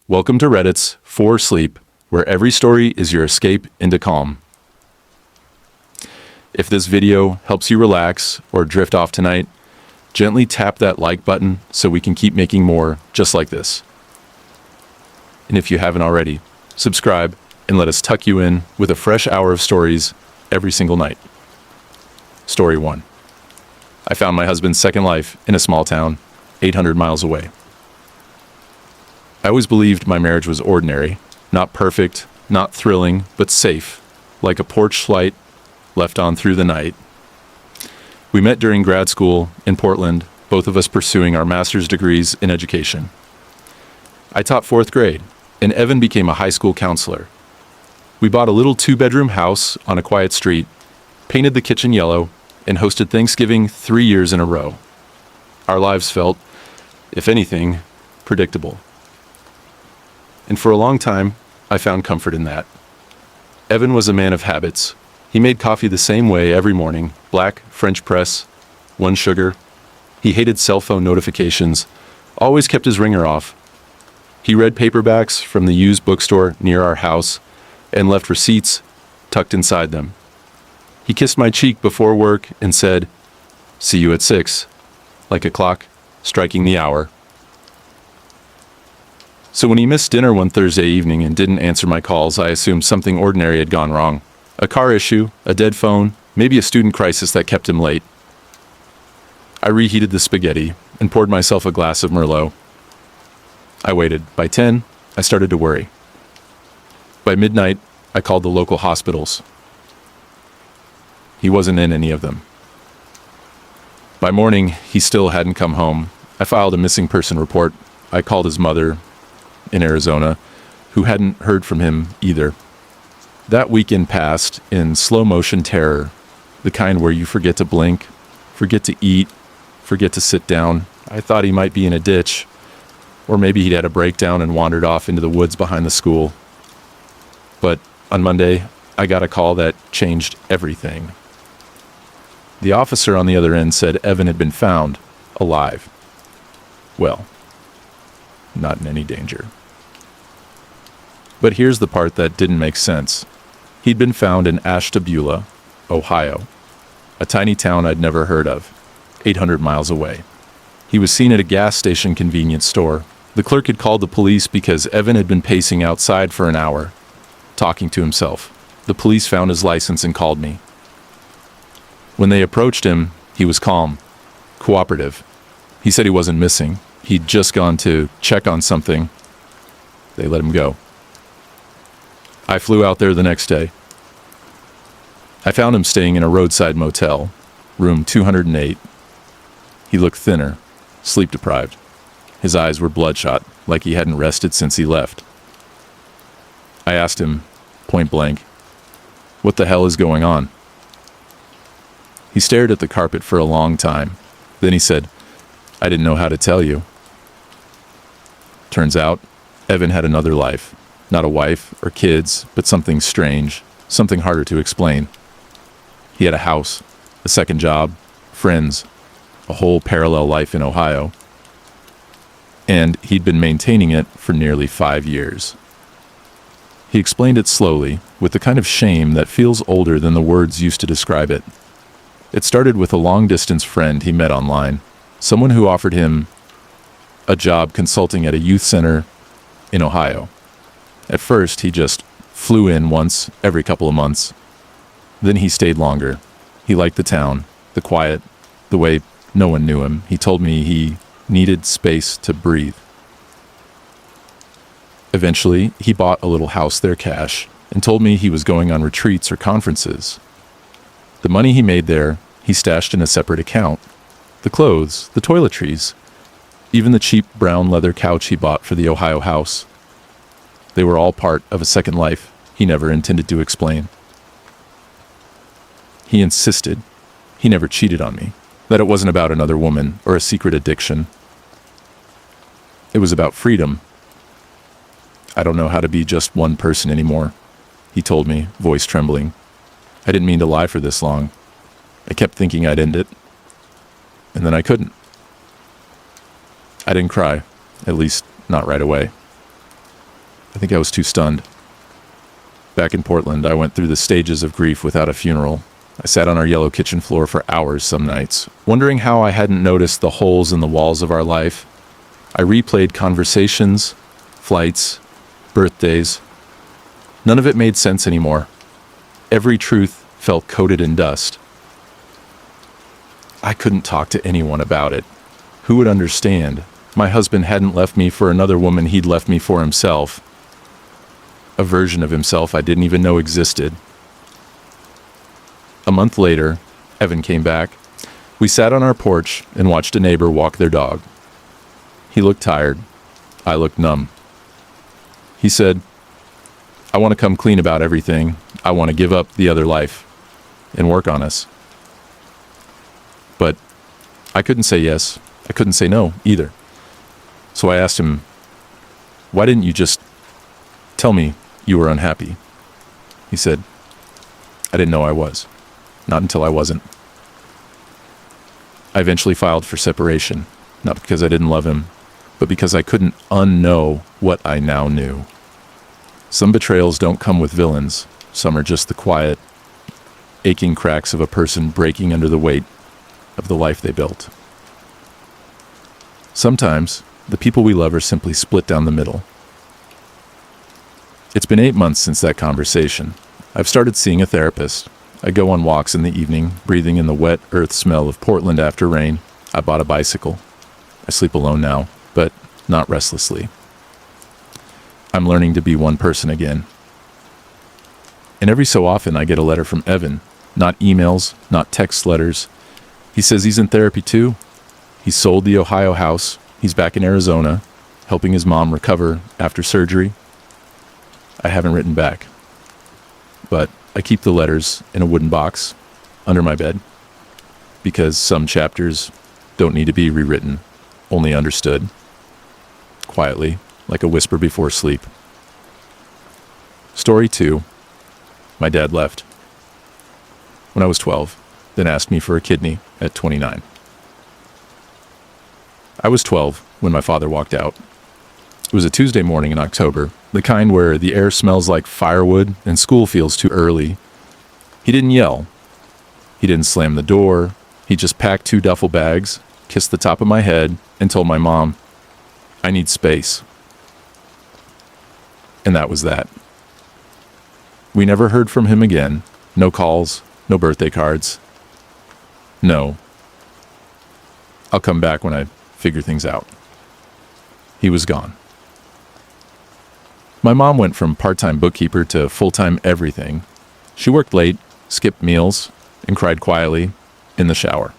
Welcome to Reddit's For Sleep, where every story is your escape into calm. If this video helps you relax or drift off tonight, gently tap that like button so we can keep making more just like this. And if you haven't already, subscribe and let us tuck you in with a fresh hour of stories every single night. Story 1. I found my husband's second life in a small town, 800 miles away. I always believed my marriage was ordinary, not perfect, not thrilling, but safe, like a porch light left on through the night. We met during grad school in Portland, both of us pursuing our master's degrees in education. I taught fourth grade, and Evan became a high school counselor. We bought a little 2-bedroom house on a quiet street, painted the kitchen yellow, and hosted Thanksgiving 3 years in a row. Our lives felt, if anything, predictable. And for a long time, I found comfort in that. Evan was a man of habits. He made coffee the same way every morning, black, French press, 1 sugar. He hated cell phone notifications, always kept his ringer off. He read paperbacks from the used bookstore near our house and left receipts tucked inside them. He kissed my cheek before work and said, "See you at 6, like a clock striking the hour. So when he missed dinner one Thursday evening and didn't answer my calls, I assumed something ordinary had gone wrong. A car issue, a dead phone, maybe a student crisis that kept him late. I reheated the spaghetti and poured myself a glass of Merlot. I waited. By 10, I started to worry. By midnight, I called the local hospitals. He wasn't in any of them. By morning, he still hadn't come home. I filed a missing person report. I called his mother in Arizona, who hadn't heard from him either. That weekend passed in slow motion terror, the kind where you forget to blink, forget to eat, forget to sit down. I thought he might be in a ditch, or maybe he'd had a breakdown and wandered off into the woods behind the school. But on Monday, I got a call that changed everything. The officer on the other end said Evan had been found, alive. Well, not in any danger. But here's the part that didn't make sense. He'd been found in Ashtabula, Ohio, a tiny town I'd never heard of, 800 miles away. He was seen at a gas station convenience store. The clerk had called the police because Evan had been pacing outside for an hour, talking to himself. The police found his license and called me. When they approached him, he was calm, cooperative. He said he wasn't missing. He'd just gone to check on something. They let him go. I flew out there the next day. I found him staying in a roadside motel, room 208. He looked thinner, sleep-deprived. His eyes were bloodshot, like he hadn't rested since he left. I asked him, point blank, "What the hell is going on?" He stared at the carpet for a long time. Then he said, "I didn't know how to tell you." Turns out, Evan had another life. Not a wife or kids, but something strange, something harder to explain. He had a house, a second job, friends, a whole parallel life in Ohio. And he'd been maintaining it for nearly 5 years. He explained it slowly, with the kind of shame that feels older than the words used to describe it. It started with a long-distance friend he met online, someone who offered him a job consulting at a youth center in Ohio. At first, he just flew in once every couple of months. Then he stayed longer. He liked the town, the quiet, the way no one knew him. He told me he needed space to breathe. Eventually, he bought a little house there cash and told me he was going on retreats or conferences. The money he made there, he stashed in a separate account. The clothes, the toiletries, even the cheap brown leather couch he bought for the Ohio house. They were all part of a second life he never intended to explain. He insisted he never cheated on me, that it wasn't about another woman or a secret addiction. It was about freedom. "I don't know how to be just one person anymore," he told me, voice trembling. I didn't mean to lie for this long. I kept thinking I'd end it, and then I couldn't. I didn't cry, at least not right away. I think I was too stunned. Back in Portland, I went through the stages of grief without a funeral. I sat on our yellow kitchen floor for hours some nights, wondering how I hadn't noticed the holes in the walls of our life. I replayed conversations, flights, birthdays. None of it made sense anymore. Every truth felt coated in dust. I couldn't talk to anyone about it. Who would understand? My husband hadn't left me for another woman, he'd left me for himself. A version of himself I didn't even know existed. A month later, Evan came back. We sat on our porch and watched a neighbor walk their dog. He looked tired. I looked numb. He said, "I want to come clean about everything. I want to give up the other life and work on us." But I couldn't say yes. I couldn't say no either. So I asked him, "Why didn't you just tell me you were unhappy?" He said, "I didn't know I was. Not until I wasn't." I eventually filed for separation, not because I didn't love him, but because I couldn't unknow what I now knew. Some betrayals don't come with villains. Some are just the quiet, aching cracks of a person breaking under the weight of the life they built. Sometimes, the people we love are simply split down the middle. It's been 8 months since that conversation. I've started seeing a therapist. I go on walks in the evening, breathing in the wet earth smell of Portland after rain. I bought a bicycle. I sleep alone now, but not restlessly. I'm learning to be one person again. And every so often I get a letter from Evan. Not emails, not text letters. He says he's in therapy too. He sold the Ohio house. He's back in Arizona, helping his mom recover after surgery. I haven't written back, but I keep the letters in a wooden box under my bed because some chapters don't need to be rewritten, only understood, quietly, like a whisper before sleep. Story 2. My dad left when I was 12, then asked me for a kidney at 29. I was 12 when my father walked out. It was a Tuesday morning in October, the kind where the air smells like firewood and school feels too early. He didn't yell. He didn't slam the door. He just packed 2 duffel bags, kissed the top of my head, and told my mom, "I need space." And that was that. We never heard from him again. No calls, no birthday cards. No. I'll come back when I figure things out. He was gone. My mom went from part-time bookkeeper to full-time everything. She worked late, skipped meals, and cried quietly in the shower.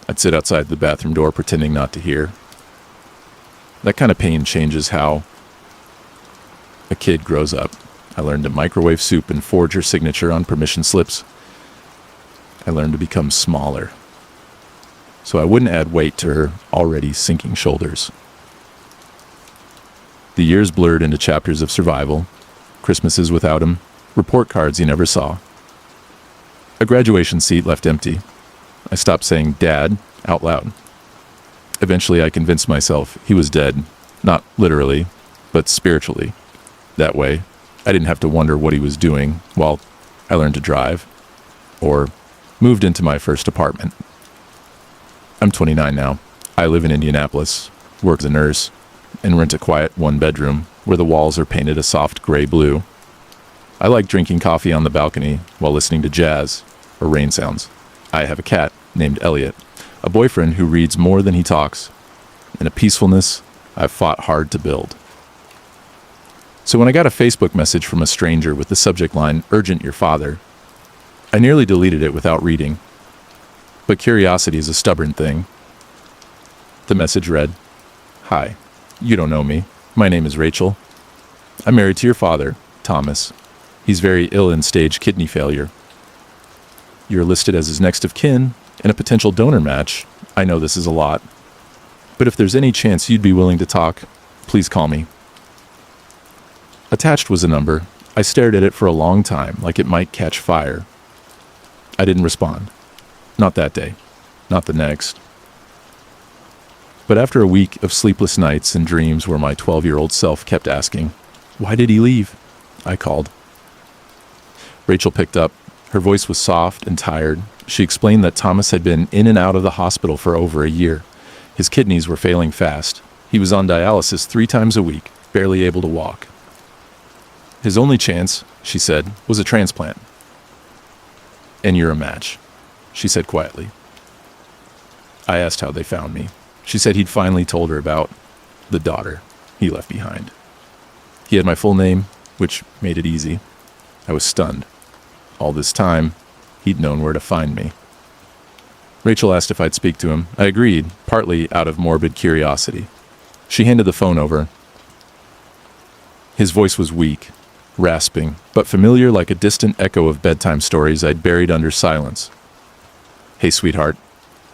I'd sit outside the bathroom door pretending not to hear. That kind of pain changes how a kid grows up. I learned to microwave soup and forge her signature on permission slips. I learned to become smaller, so I wouldn't add weight to her already sinking shoulders. The years blurred into chapters of survival, Christmases without him, report cards he never saw. A graduation seat left empty. I stopped saying "Dad" out loud. Eventually I convinced myself he was dead, not literally, but spiritually. That way, I didn't have to wonder what he was doing while I learned to drive, or moved into my first apartment. I'm 29 now. I live in Indianapolis, work as a nurse, and rent a quiet 1-bedroom where the walls are painted a soft gray blue. I like drinking coffee on the balcony while listening to jazz or rain sounds. I have a cat named Elliot, a boyfriend who reads more than he talks, and a peacefulness I've fought hard to build. So when I got a Facebook message from a stranger with the subject line, "Urgent your father," I nearly deleted it without reading. But curiosity is a stubborn thing. The message read, "Hi, you don't know me. My name is Rachel. I'm married to your father, Thomas. He's very ill in stage kidney failure. You're listed as his next of kin and a potential donor match. I know this is a lot, but if there's any chance you'd be willing to talk, please call me." Attached was a number. I stared at it for a long time, like it might catch fire. I didn't respond. Not that day. Not the next. But after a week of sleepless nights and dreams where my 12-year-old self kept asking, Why did he leave? I called. Rachel picked up. Her voice was soft and tired. She explained that Thomas had been in and out of the hospital for over a year. His kidneys were failing fast. He was on dialysis 3 times a week, barely able to walk. His only chance, she said, was a transplant. And you're a match, she said quietly. I asked how they found me. She said he'd finally told her about the daughter he left behind. He had my full name, which made it easy. I was stunned. All this time, he'd known where to find me. Rachel asked if I'd speak to him. I agreed, partly out of morbid curiosity. She handed the phone over. His voice was weak, rasping, but familiar like a distant echo of bedtime stories I'd buried under silence. "Hey, sweetheart,"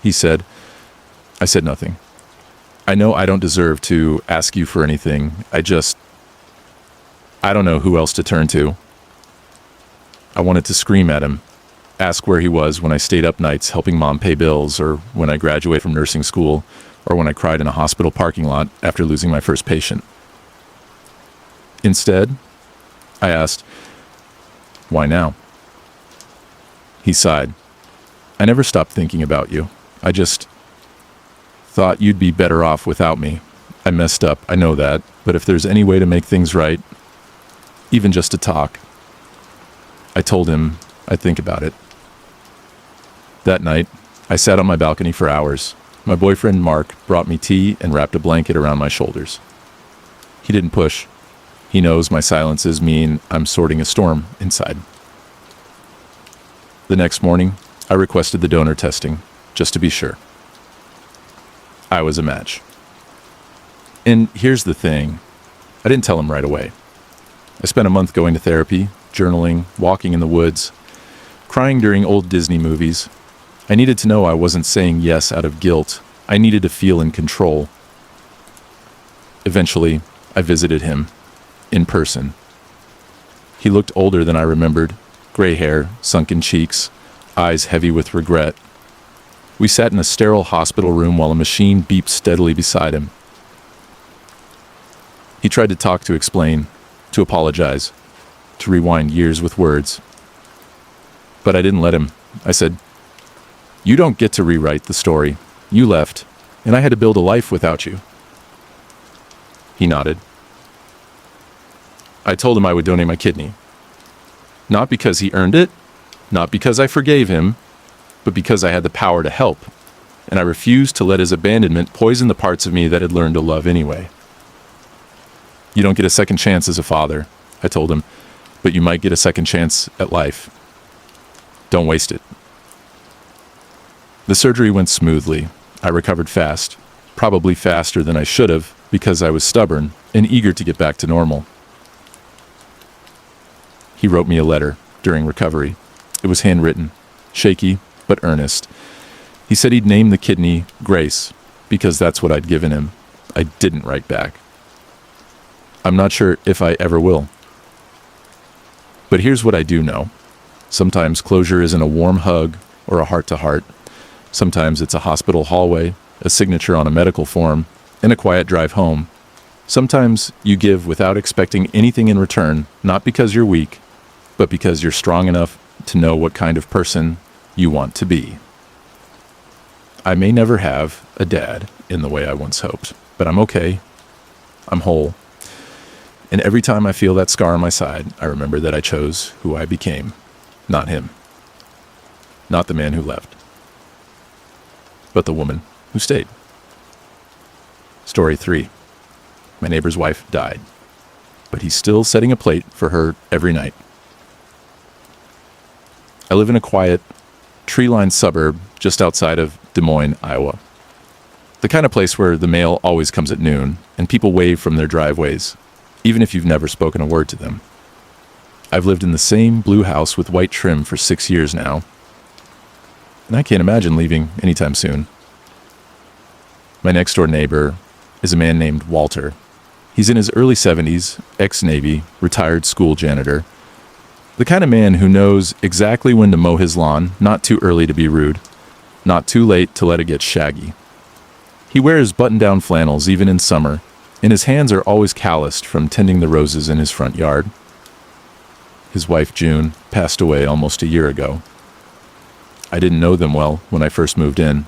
he said. I said nothing. I know I don't deserve to ask you for anything. I don't know who else to turn to. I wanted to scream at him, ask where he was when I stayed up nights helping Mom pay bills, or when I graduated from nursing school, or when I cried in a hospital parking lot after losing my first patient. Instead, I asked, "Why now?" He sighed. "I never stopped thinking about you. I just thought you'd be better off without me. I messed up, I know that, but if there's any way to make things right, even just to talk." I told him I'd think about it. That night, I sat on my balcony for hours. My boyfriend, Mark, brought me tea and wrapped a blanket around my shoulders. He didn't push. He knows my silences mean I'm sorting a storm inside. The next morning, I requested the donor testing, just to be sure. I was a match. And here's the thing. I didn't tell him right away. I spent a month going to therapy, journaling, walking in the woods, crying during old Disney movies. I needed to know I wasn't saying yes out of guilt. I needed to feel in control. Eventually, I visited him, in person. He looked older than I remembered, gray hair, sunken cheeks, eyes heavy with regret. We sat in a sterile hospital room while a machine beeped steadily beside him. He tried to talk, to explain, to apologize, to rewind years with words. But I didn't let him. I said, "You don't get to rewrite the story. You left, and I had to build a life without you." He nodded. I told him I would donate my kidney. Not because he earned it, not because I forgave him, but because I had the power to help, and I refused to let his abandonment poison the parts of me that had learned to love anyway. "You don't get a second chance as a father," I told him, "but you might get a second chance at life. Don't waste it." The surgery went smoothly. I recovered fast, probably faster than I should have, because I was stubborn and eager to get back to normal. He wrote me a letter during recovery. It was handwritten, shaky but earnest. He said he'd name the kidney Grace, because that's what I'd given him. I didn't write back. I'm not sure if I ever will. But here's what I do know. Sometimes closure isn't a warm hug or a heart-to-heart. Sometimes it's a hospital hallway, a signature on a medical form, and a quiet drive home. Sometimes you give without expecting anything in return, not because you're weak, but because you're strong enough to know what kind of person you want to be. I may never have a dad in the way I once hoped, but I'm okay. I'm whole. And every time I feel that scar on my side, I remember that I chose who I became, not him. Not the man who left, but the woman who stayed. Story 3. My neighbor's wife died, but he's still setting a plate for her every night. I live in a quiet, tree-lined suburb just outside of Des Moines, Iowa. The kind of place where the mail always comes at noon, and people wave from their driveways, even if you've never spoken a word to them. I've lived in the same blue house with white trim for 6 years now, and I can't imagine leaving anytime soon. My next-door neighbor is a man named Walter. He's in his early 70s, ex-Navy, retired school janitor. The kind of man who knows exactly when to mow his lawn, not too early to be rude, not too late to let it get shaggy. He wears button-down flannels even in summer, and his hands are always calloused from tending the roses in his front yard. His wife, June, passed away almost a year ago. I didn't know them well when I first moved in.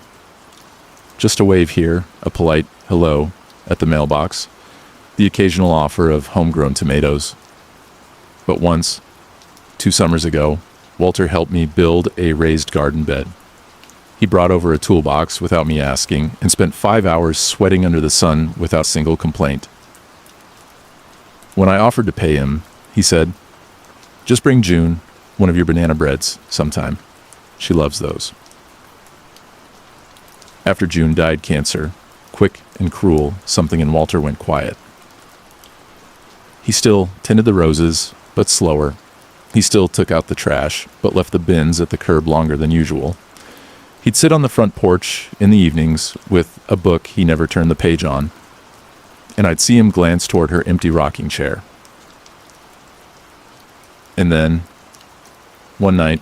Just a wave here, a polite hello at the mailbox, the occasional offer of homegrown tomatoes. But once, 2 summers ago, Walter helped me build a raised garden bed. He brought over a toolbox without me asking and spent 5 hours sweating under the sun without a single complaint. When I offered to pay him, he said, "Just bring June one of your banana breads sometime. She loves those." After June died cancer, quick and cruel, something in Walter went quiet. He still tended the roses, but slower. He still took out the trash, but left the bins at the curb longer than usual. He'd sit on the front porch in the evenings with a book he never turned the page on, and I'd see him glance toward her empty rocking chair. And then, one night,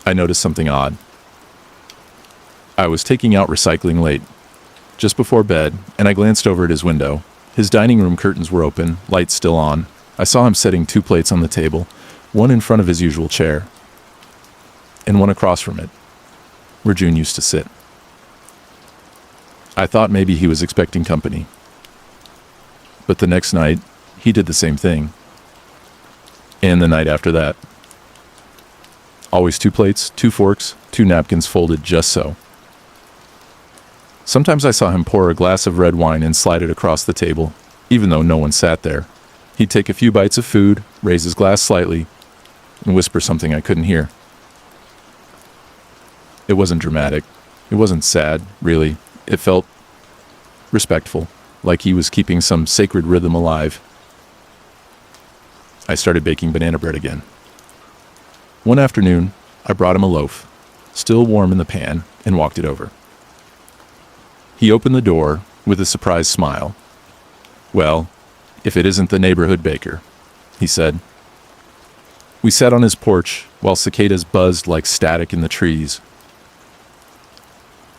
I noticed something odd. I was taking out recycling late, just before bed, and I glanced over at his window. His dining room curtains were open, lights still on. I saw him setting 2 plates on the table, one in front of his usual chair, and one across from it, where June used to sit. I thought maybe he was expecting company. But the next night, he did the same thing. And the night after that. Always 2 plates, 2 forks, 2 napkins folded just so. Sometimes I saw him pour a glass of red wine and slide it across the table, even though no one sat there. He'd take a few bites of food, raise his glass slightly, and whisper something I couldn't hear. It wasn't dramatic. It wasn't sad, really. It felt respectful, like he was keeping some sacred rhythm alive. I started baking banana bread again. One afternoon, I brought him a loaf, still warm in the pan, and walked it over. He opened the door with a surprised smile. "Well, if it isn't the neighborhood baker," he said. We sat on his porch while cicadas buzzed like static in the trees.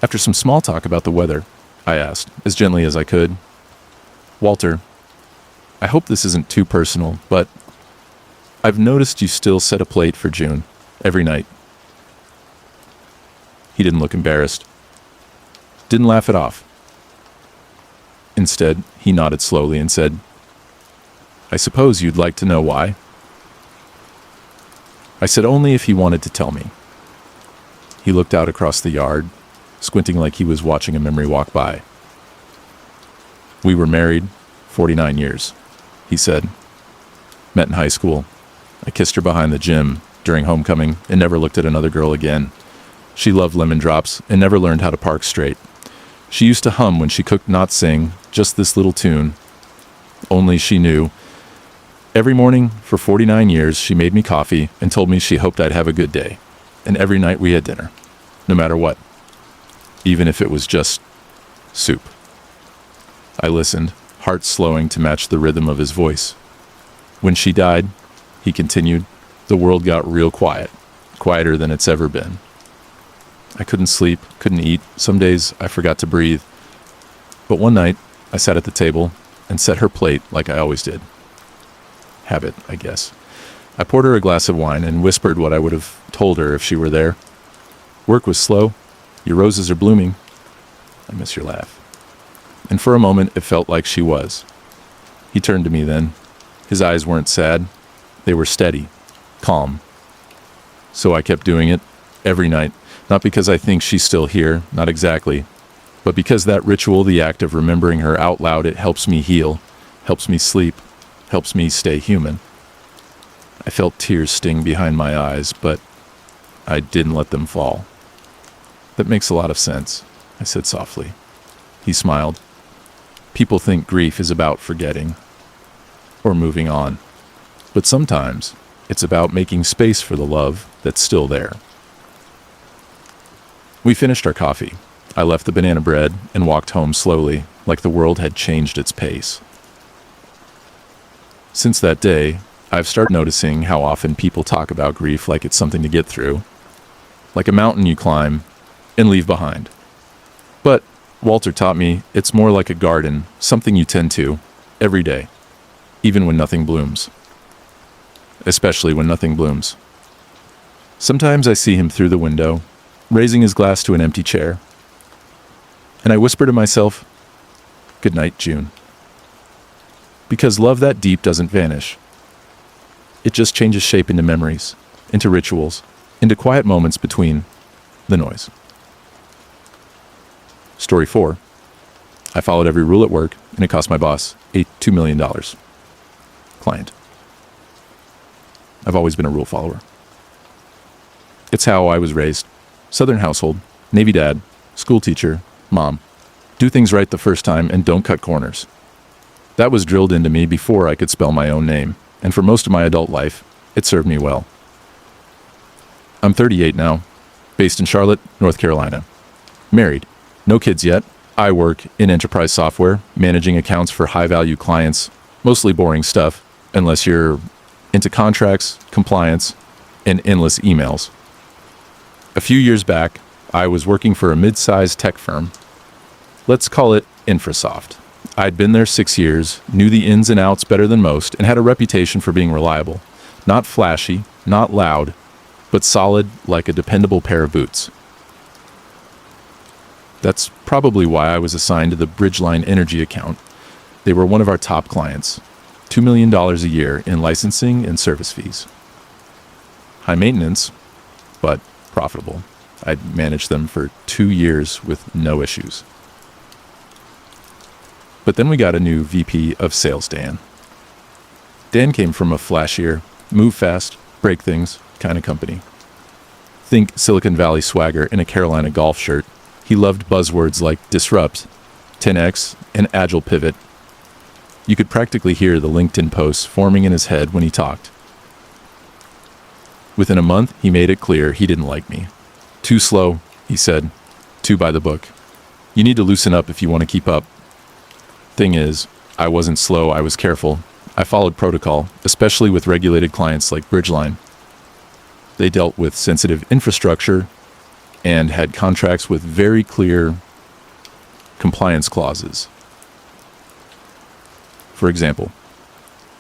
After some small talk about the weather, I asked, as gently as I could, "Walter, I hope this isn't too personal, but I've noticed you still set a plate for June every night." He didn't look embarrassed. Didn't laugh it off. Instead, he nodded slowly and said, "I suppose you'd like to know why?" I said only if he wanted to tell me. He looked out across the yard, squinting like he was watching a memory walk by. "We were married 49 years, he said. Met in high school. I kissed her behind the gym during homecoming and never looked at another girl again. She loved lemon drops and never learned how to park straight. She used to hum when she cooked, not sing, just this little tune. Only she knew. Every morning for 49 years, she made me coffee and told me she hoped I'd have a good day. And every night we had dinner, no matter what, even if it was just soup." I listened, heart slowing to match the rhythm of his voice. "When she died," he continued, "the world got real quiet, quieter than it's ever been. I couldn't sleep, couldn't eat. Some days I forgot to breathe. But one night, I sat at the table and set her plate like I always did. Habit, I guess. I poured her a glass of wine and whispered what I would have told her if she were there. Work was slow. Your roses are blooming. I miss your laugh." And for a moment, it felt like she was. He turned to me then. His eyes weren't sad. They were steady, calm. So I kept doing it every night. Not because I think she's still here, not exactly, but because that ritual, the act of remembering her out loud, it helps me heal, helps me sleep, helps me stay human. I felt tears sting behind my eyes, but I didn't let them fall. "That makes a lot of sense," I said softly. He smiled. "People think grief is about forgetting or moving on, but sometimes it's about making space for the love that's still there." We finished our coffee. I left the banana bread and walked home slowly, like the world had changed its pace. Since that day, I've started noticing how often people talk about grief like it's something to get through, like a mountain you climb and leave behind. But Walter taught me it's more like a garden, something you tend to every day, even when nothing blooms. Especially when nothing blooms. Sometimes I see him through the window, raising his glass to an empty chair, and I whisper to myself, "Good night, June." Because love that deep doesn't vanish. It just changes shape into memories, into rituals, into quiet moments between the noise. Story 4. I followed every rule at work, and it cost my boss $2 million. Client. I've always been a rule follower. It's how I was raised. Southern household, Navy dad, school teacher, mom. Do things right the first time and don't cut corners. That was drilled into me before I could spell my own name, and for most of my adult life, it served me well. I'm 38 now, based in Charlotte, North Carolina. Married, no kids yet. I work in enterprise software, managing accounts for high-value clients, mostly boring stuff, unless you're into contracts, compliance, and endless emails. A few years back, I was working for a mid-sized tech firm. Let's call it Infrasoft. I'd been there 6 years, knew the ins and outs better than most, and had a reputation for being reliable. Not flashy, not loud, but solid like a dependable pair of boots. That's probably why I was assigned to the Bridgeline Energy account. They were one of our top clients, $2 million a year in licensing and service fees. High maintenance, but profitable. I'd managed them for 2 years with no issues. But then we got a new VP of sales, Dan. Dan came from a flashier, move fast, break things kind of company. Think Silicon Valley swagger in a Carolina golf shirt. He loved buzzwords like disrupt, 10x, and agile pivot. You could practically hear the LinkedIn posts forming in his head when he talked. Within a month, he made it clear he didn't like me. Too slow, he said. Too by the book. You need to loosen up if you want to keep up. Thing is, I wasn't slow, I was careful. I followed protocol, especially with regulated clients like Bridgeline. They dealt with sensitive infrastructure and had contracts with very clear compliance clauses. For example,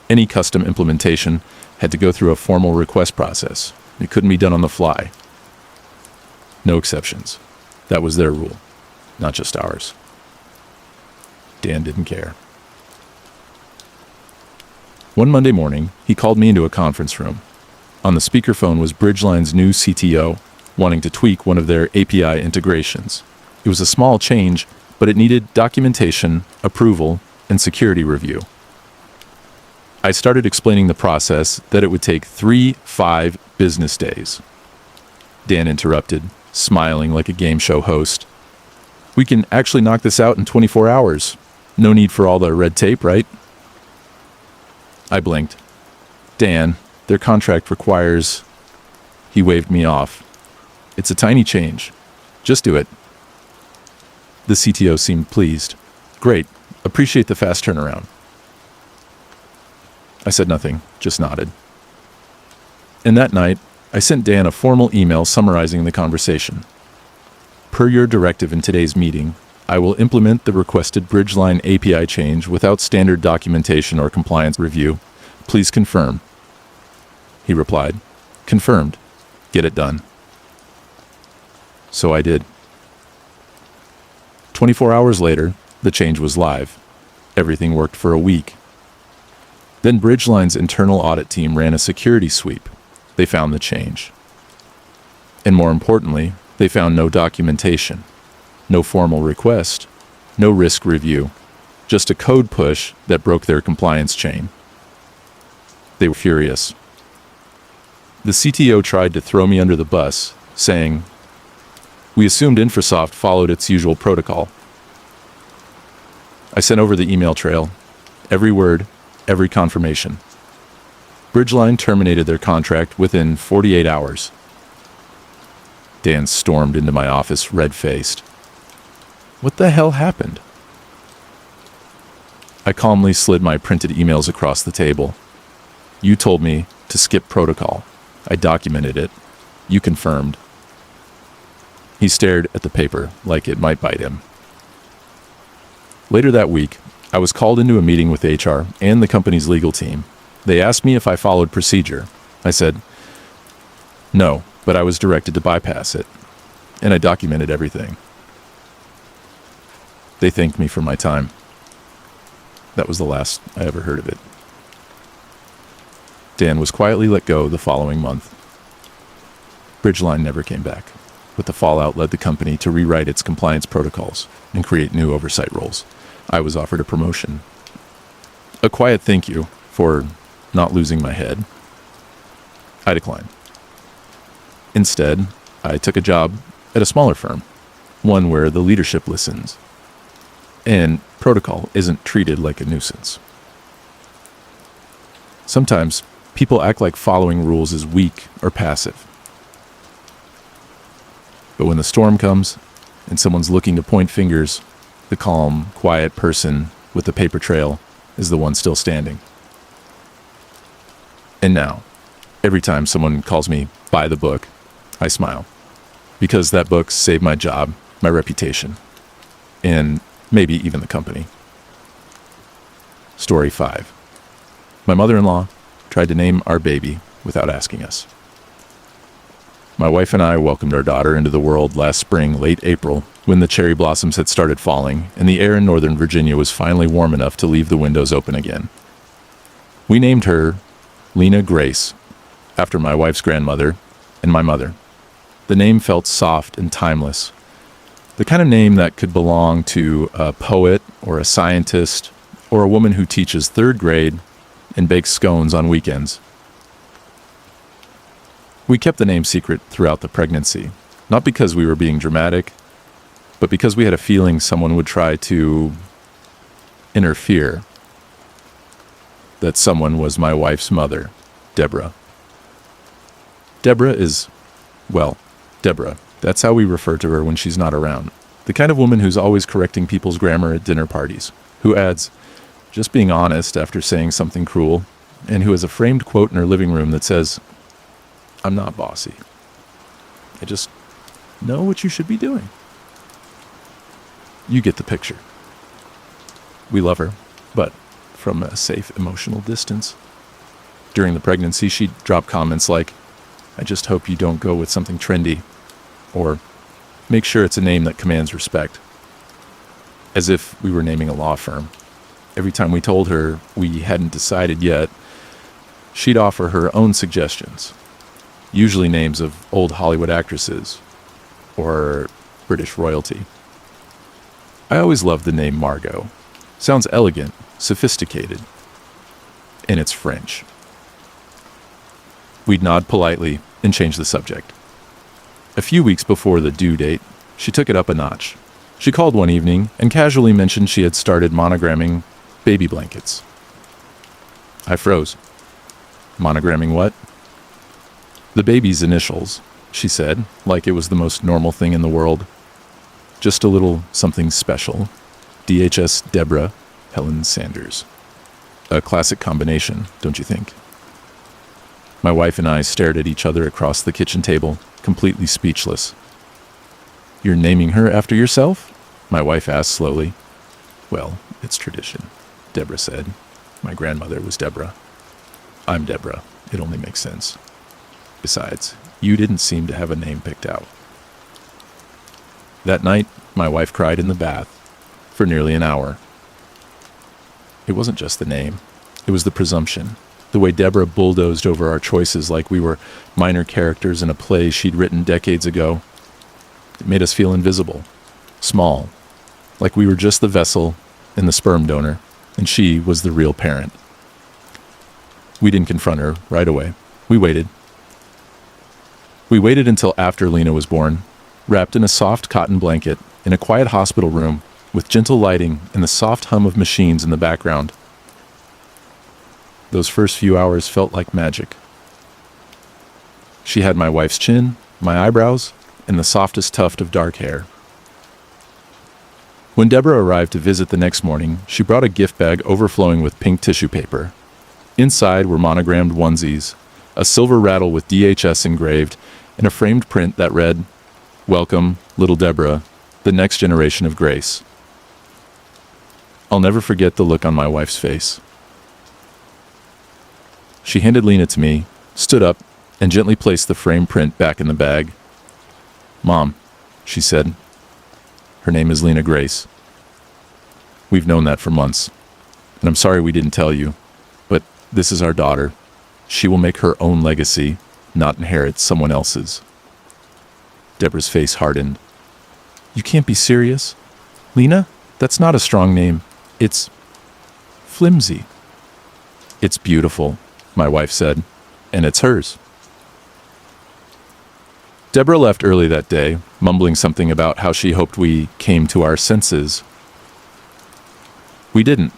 any custom implementation had to go through a formal request process. It couldn't be done on the fly. No exceptions. That was their rule, not just ours. Dan didn't care. One Monday morning, he called me into a conference room. On the speakerphone was Bridgeline's new CTO, wanting to tweak one of their API integrations. It was a small change, but it needed documentation, approval, and security review. I started explaining the process that it would take 5 business days. Dan interrupted, smiling like a game show host. "We can actually knock this out in 24 hours. No need for all the red tape, right?" I blinked. "Dan, their contract requires..." He waved me off. "It's a tiny change. Just do it." The CTO seemed pleased. "Great. Appreciate the fast turnaround." I said nothing, just nodded. And that night, I sent Dan a formal email summarizing the conversation. "Per your directive in today's meeting, I will implement the requested Bridgeline API change without standard documentation or compliance review. Please confirm." He replied, "Confirmed. Get it done." So I did. 24 hours later, the change was live. Everything worked for a week. Then Bridgeline's internal audit team ran a security sweep. They found the change. And more importantly, they found no documentation, no formal request, no risk review, just a code push that broke their compliance chain. They were furious. The CTO tried to throw me under the bus, saying, "We assumed Infrasoft followed its usual protocol." I sent over the email trail, every word, every confirmation. Bridgeline terminated their contract within 48 hours. Dan stormed into my office, red-faced. What the hell happened? I calmly slid my printed emails across the table. "You told me to skip protocol. I documented it. You confirmed." He stared at the paper like it might bite him. Later that week, I was called into a meeting with HR and the company's legal team. They asked me if I followed procedure. I said, no, but I was directed to bypass it, and I documented everything. They thanked me for my time. That was the last I ever heard of it. Dan was quietly let go the following month. Bridgeline never came back, but the fallout led the company to rewrite its compliance protocols and create new oversight roles. I was offered a promotion. A quiet thank you for not losing my head. I declined. Instead, I took a job at a smaller firm, one where the leadership listens, and protocol isn't treated like a nuisance. Sometimes, people act like following rules is weak or passive. But when the storm comes and someone's looking to point fingers, the calm, quiet person with the paper trail is the one still standing. And now, every time someone calls me by the book, I smile. Because that book saved my job, my reputation, and maybe even the company. Story 5. My mother-in-law tried to name our baby without asking us. My wife and I welcomed our daughter into the world last spring, late April, when the cherry blossoms had started falling and the air in Northern Virginia was finally warm enough to leave the windows open again. We named her Lena Grace, after my wife's grandmother and my mother. The name felt soft and timeless, the kind of name that could belong to a poet or a scientist or a woman who teaches third grade and bakes scones on weekends. We kept the name secret throughout the pregnancy, not because we were being dramatic, but because we had a feeling someone would try to interfere. That someone was my wife's mother, Deborah. Deborah is, well, Deborah. That's how we refer to her when she's not around. The kind of woman who's always correcting people's grammar at dinner parties, who adds, just being honest after saying something cruel, and who has a framed quote in her living room that says, I'm not bossy. I just know what you should be doing. You get the picture. We love her, but from a safe emotional distance. During the pregnancy, she'd drop comments like, I just hope you don't go with something trendy, or make sure it's a name that commands respect. As if we were naming a law firm. Every time we told her we hadn't decided yet, she'd offer her own suggestions, usually names of old Hollywood actresses or British royalty. I always loved the name Margot. Sounds elegant, sophisticated, and it's French. We'd nod politely and change the subject. A few weeks before the due date, she took it up a notch. She called one evening and casually mentioned she had started monogramming baby blankets. I froze. Monogramming what? The baby's initials, she said, like it was the most normal thing in the world. Just a little something special. DHS Deborah Helen Sanders. A classic combination, don't you think? My wife and I stared at each other across the kitchen table, completely speechless. You're naming her after yourself? My wife asked slowly. Well, it's tradition, Deborah said. My grandmother was Deborah. I'm Deborah. It only makes sense. Besides, you didn't seem to have a name picked out. That night, my wife cried in the bath for nearly an hour. It wasn't just the name. It was the presumption. The way Deborah bulldozed over our choices like we were minor characters in a play she'd written decades ago. It made us feel invisible, small, like we were just the vessel and the sperm donor, and she was the real parent. We didn't confront her right away. We waited. We waited until after Lena was born, wrapped in a soft cotton blanket, in a quiet hospital room, with gentle lighting and the soft hum of machines in the background. Those first few hours felt like magic. She had my wife's chin, my eyebrows, and the softest tuft of dark hair. When Deborah arrived to visit the next morning, she brought a gift bag overflowing with pink tissue paper. Inside were monogrammed onesies, a silver rattle with DHS engraved, and a framed print that read, Welcome, little Deborah, the next generation of grace. I'll never forget the look on my wife's face. She handed Lena to me, stood up, and gently placed the frame print back in the bag. "Mom," she said. Her name is Lena Grace. We've known that for months, and I'm sorry we didn't tell you, but this is our daughter. She will make her own legacy, not inherit someone else's. Deborah's face hardened. "You can't be serious? Lena? That's not a strong name. It's flimsy." "It's beautiful," my wife said, "and it's hers." Deborah left early that day, mumbling something about how she hoped we came to our senses. We didn't.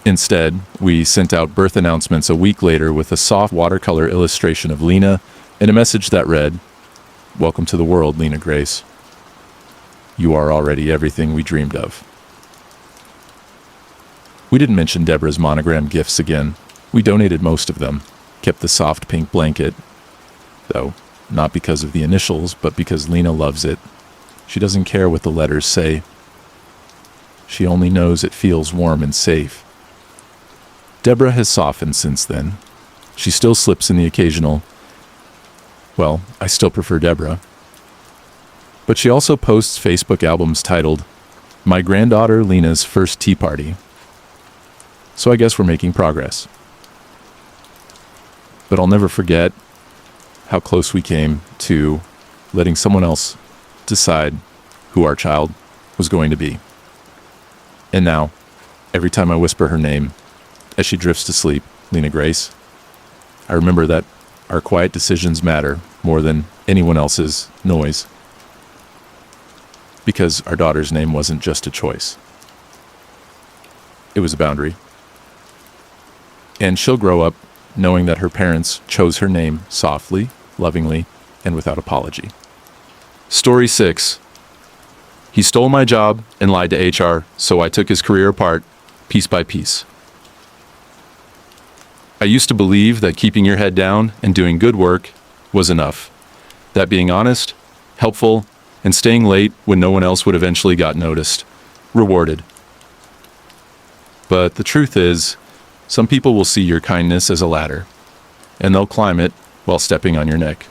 Instead, we sent out birth announcements a week later with a soft watercolor illustration of Lena and a message that read, "Welcome to the world, Lena Grace. You are already everything we dreamed of." We didn't mention Deborah's monogram gifts again. We donated most of them, kept the soft pink blanket, though not because of the initials, but because Lena loves it. She doesn't care what the letters say. She only knows it feels warm and safe. Deborah has softened since then. She still slips in the occasional, "Well, I still prefer Deborah." But she also posts Facebook albums titled, "My Granddaughter Lena's First Tea Party." So I guess we're making progress. But I'll never forget how close we came to letting someone else decide who our child was going to be. And now, every time I whisper her name, as she drifts to sleep, Lena Grace, I remember that our quiet decisions matter more than anyone else's noise. Because our daughter's name wasn't just a choice. It was a boundary. And she'll grow up knowing that her parents chose her name softly, lovingly, and without apology. Story 6. He stole my job and lied to HR, so I took his career apart, piece by piece. I used to believe that keeping your head down and doing good work was enough. That being honest, helpful, and staying late when no one else would eventually got noticed, rewarded. But the truth is, some people will see your kindness as a ladder, and they'll climb it while stepping on your neck.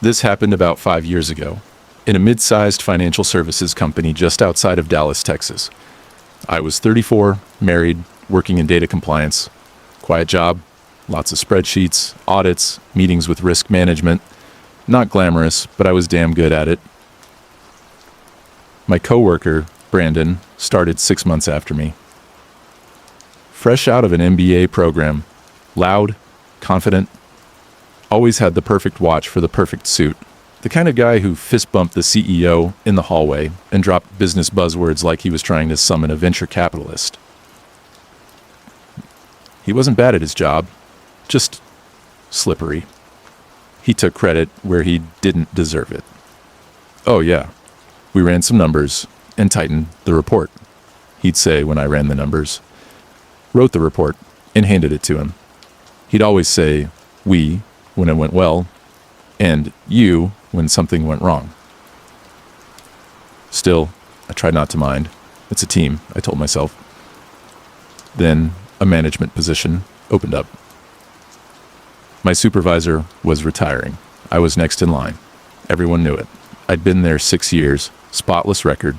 This happened about 5 years ago, in a mid-sized financial services company just outside of Dallas, Texas. I was 34, married, working in data compliance. Quiet job, lots of spreadsheets, audits, meetings with risk management. Not glamorous, but I was damn good at it. My coworker, Brandon, started 6 months after me. Fresh out of an MBA program, loud, confident, always had the perfect watch for the perfect suit. The kind of guy who fist bumped the CEO in the hallway and dropped business buzzwords like he was trying to summon a venture capitalist. He wasn't bad at his job, just slippery. He took credit where he didn't deserve it. "Oh yeah, we ran some numbers and tightened the report," he'd say when I ran the numbers. Wrote the report and handed it to him. He'd always say "we" when it went well, and "you" when something went wrong. Still, I tried not to mind. It's a team, I told myself. Then a management position opened up. My supervisor was retiring. I was next in line. Everyone knew it. I'd been there 6 years, spotless record.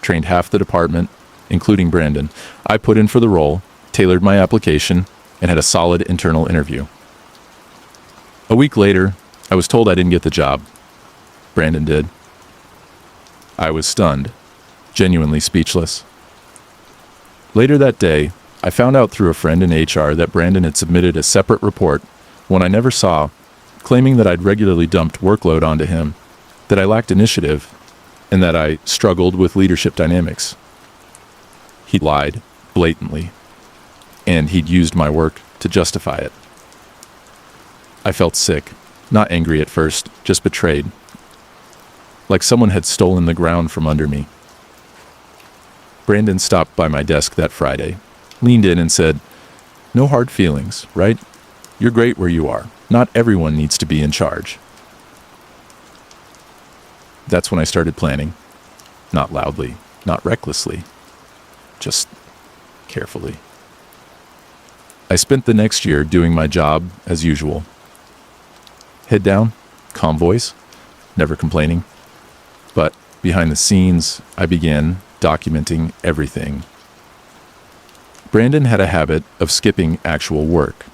Trained half the department, including Brandon. I put in for the role, tailored my application, and had a solid internal interview. A week later, I was told I didn't get the job. Brandon did. I was stunned, genuinely speechless. Later that day, I found out through a friend in HR that Brandon had submitted a separate report, one I never saw, claiming that I'd regularly dumped workload onto him, that I lacked initiative, and that I struggled with leadership dynamics. He lied, blatantly, and he'd used my work to justify it. I felt sick, not angry at first, just betrayed. Like someone had stolen the ground from under me. Brandon stopped by my desk that Friday, leaned in and said, "No hard feelings, right? You're great where you are. Not everyone needs to be in charge." That's when I started planning. Not loudly, not recklessly, just carefully. I spent the next year doing my job as usual. Head down, calm voice, never complaining. But behind the scenes, I began documenting everything. Brandon had a habit of skipping actual work.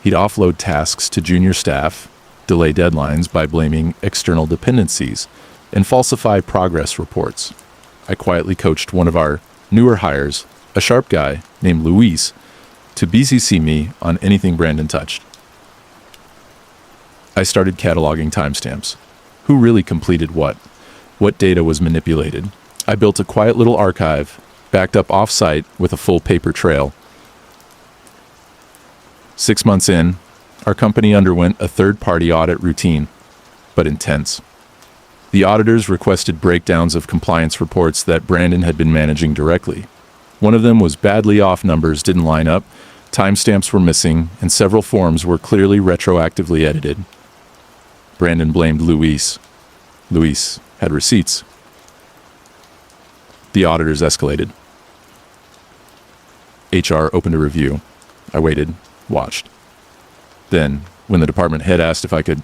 He'd offload tasks to junior staff, delay deadlines by blaming external dependencies, and falsify progress reports. I quietly coached one of our newer hires, a sharp guy named Luis, to BCC me on anything Brandon touched. I started cataloging timestamps. Who really completed what? What data was manipulated? I built a quiet little archive, backed up off-site with a full paper trail. 6 months in, our company underwent a third-party audit routine, but intense. The auditors requested breakdowns of compliance reports that Brandon had been managing directly. One of them was badly off, numbers didn't line up, timestamps were missing, and several forms were clearly retroactively edited. Brandon blamed Luis. Luis had receipts. The auditors escalated. HR opened a review. I waited, watched. Then, when the department head asked if I could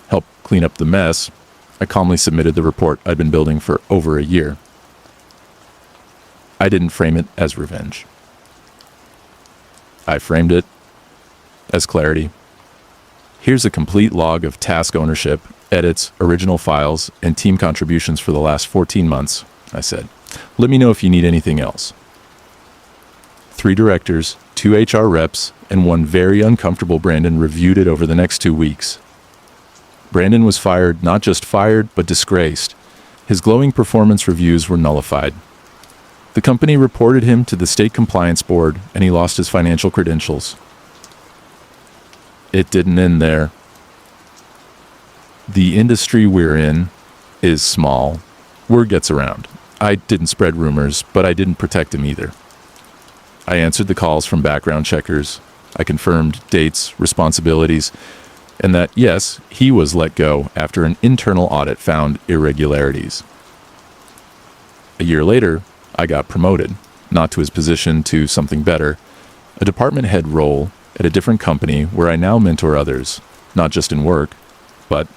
help clean up the mess, I calmly submitted the report I'd been building for over a year. I didn't frame it as revenge. I framed it as clarity. Here's a complete log of task ownership, edits, original files, and team contributions for the last 14 months, I said. Let me know if you need anything else. 3 directors, 2 HR reps, and one very uncomfortable Brandon reviewed it over the next 2 weeks. Brandon was fired, not just fired, but disgraced. His glowing performance reviews were nullified. The company reported him to the state compliance board, and he lost his financial credentials. It didn't end there. The industry we're in is small. Word gets around. I didn't spread rumors, but I didn't protect him either. I answered the calls from background checkers. I confirmed dates, responsibilities, and that, yes, he was let go after an internal audit found irregularities. A year later, I got promoted, not to his position, to something better, a department head role at a different company where I now mentor others, not just in work, but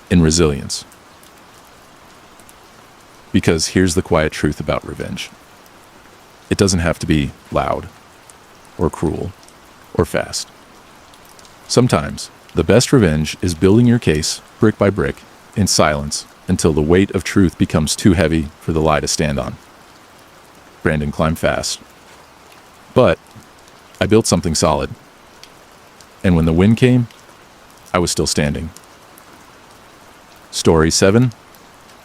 in resilience. Because here's the quiet truth about revenge. It doesn't have to be loud, or cruel, or fast. Sometimes, the best revenge is building your case, brick by brick, in silence, until the weight of truth becomes too heavy for the lie to stand on. Brandon climbed fast. But I built something solid. And when the wind came, I was still standing. Story 7.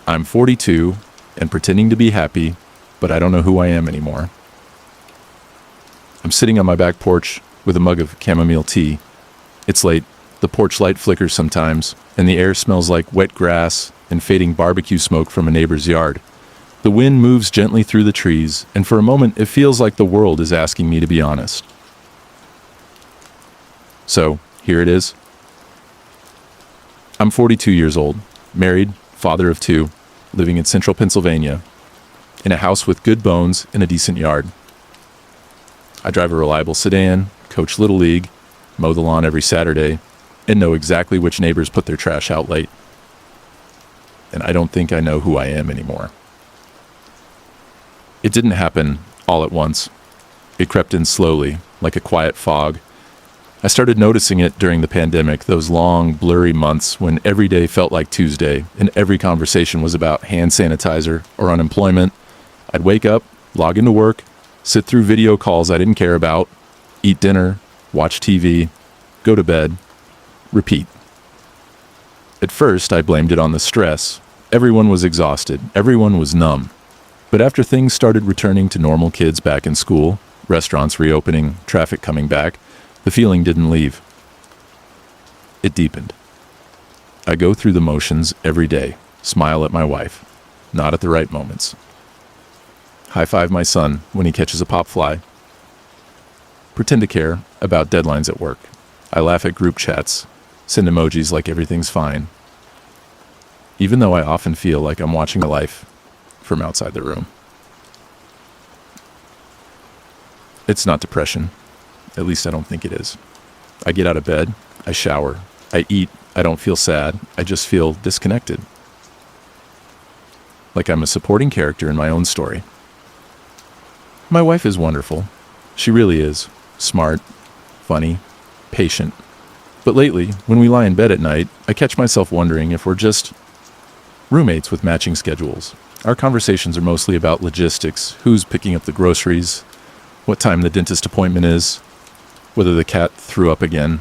I'm 42 and pretending to be happy, but I don't know who I am anymore. I'm sitting on my back porch with a mug of chamomile tea. It's late, the porch light flickers sometimes, and the air smells like wet grass and fading barbecue smoke from a neighbor's yard. The wind moves gently through the trees, and for a moment it feels like the world is asking me to be honest. So, here it is. I'm 42 years old, married, father of 2, living in central Pennsylvania, in a house with good bones and a decent yard. I drive a reliable sedan, coach Little League, mow the lawn every Saturday, and know exactly which neighbors put their trash out late. And I don't think I know who I am anymore. It didn't happen all at once. It crept in slowly, like a quiet fog. I started noticing it during the pandemic, those long, blurry months when every day felt like Tuesday and every conversation was about hand sanitizer or unemployment. I'd wake up, log into work, sit through video calls I didn't care about, eat dinner, watch TV, go to bed, repeat. At first, I blamed it on the stress. Everyone was exhausted. Everyone was numb. But after things started returning to normal, kids back in school, restaurants reopening, traffic coming back, the feeling didn't leave. It deepened. I go through the motions every day, smile at my wife, not at the right moments. High-five my son when he catches a pop fly. Pretend to care about deadlines at work. I laugh at group chats, send emojis like everything's fine, even though I often feel like I'm watching my life from outside the room. It's not depression. At least I don't think it is. I get out of bed, I shower, I eat, I don't feel sad, I just feel disconnected. Like I'm a supporting character in my own story. My wife is wonderful. She really is. Smart, funny, patient. But lately, when we lie in bed at night, I catch myself wondering if we're just roommates with matching schedules. Our conversations are mostly about logistics, who's picking up the groceries, what time the dentist appointment is, whether the cat threw up again.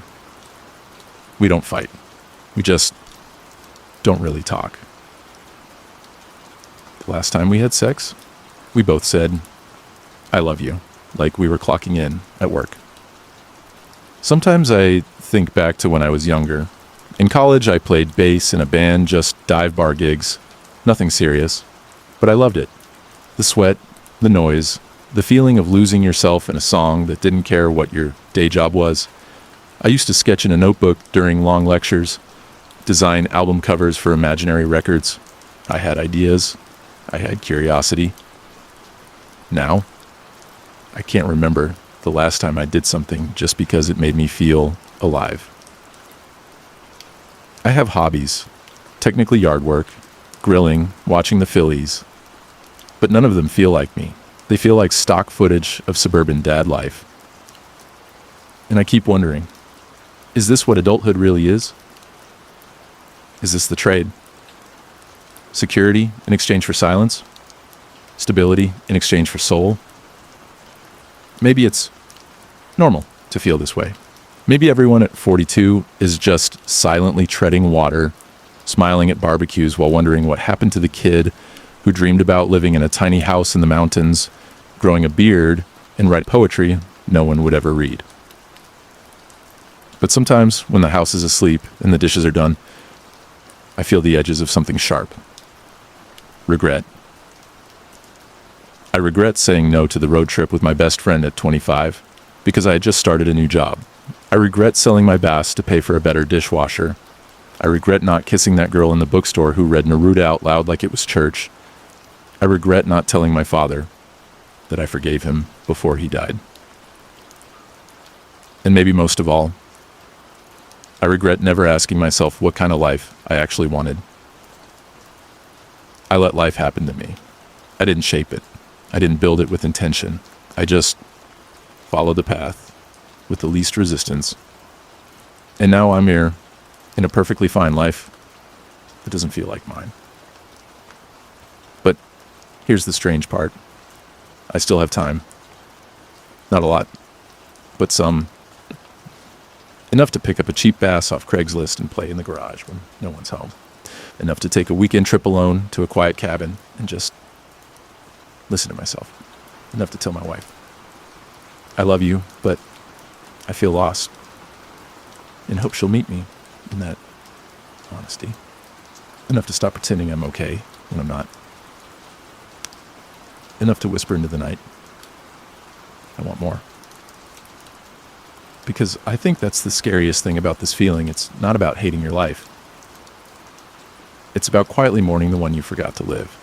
We don't fight. We just don't really talk. The last time we had sex, we both said, "I love you," like we were clocking in at work. Sometimes I think back to when I was younger. In college, I played bass in a band, just dive bar gigs. Nothing serious. But I loved it. The sweat, the noise, the feeling of losing yourself in a song that didn't care what your day job was. I used to sketch in a notebook during long lectures, design album covers for imaginary records. I had ideas. I had curiosity. Now, I can't remember the last time I did something just because it made me feel alive. I have hobbies, technically yard work, grilling, watching the Phillies, but none of them feel like me. They feel like stock footage of suburban dad life. And I keep wondering, is this what adulthood really is? Is this the trade? Security in exchange for silence? Stability in exchange for soul? Maybe it's normal to feel this way. Maybe everyone at 42 is just silently treading water, smiling at barbecues while wondering what happened to the kid who dreamed about living in a tiny house in the mountains, growing a beard, and write poetry no one would ever read. But sometimes, when the house is asleep and the dishes are done, I feel the edges of something sharp. Regret. I regret saying no to the road trip with my best friend at 25 because I had just started a new job. I regret selling my bass to pay for a better dishwasher. I regret not kissing that girl in the bookstore who read Neruda out loud like it was church. I regret not telling my father that I forgave him before he died. And maybe most of all, I regret never asking myself what kind of life I actually wanted. I let life happen to me. I didn't shape it. I didn't build it with intention. I just followed the path with the least resistance. And now I'm here in a perfectly fine life that doesn't feel like mine. But here's the strange part. I still have time. Not a lot, but some. Enough to pick up a cheap bass off Craigslist and play in the garage when no one's home. Enough to take a weekend trip alone to a quiet cabin and just listen to myself. Enough to tell my wife, "I love you, but I feel lost," and hope she'll meet me in that honesty. Enough to stop pretending I'm okay when I'm not. Enough to whisper into the night, "I want more." Because I think that's the scariest thing about this feeling. It's not about hating your life. It's about quietly mourning the one you forgot to live.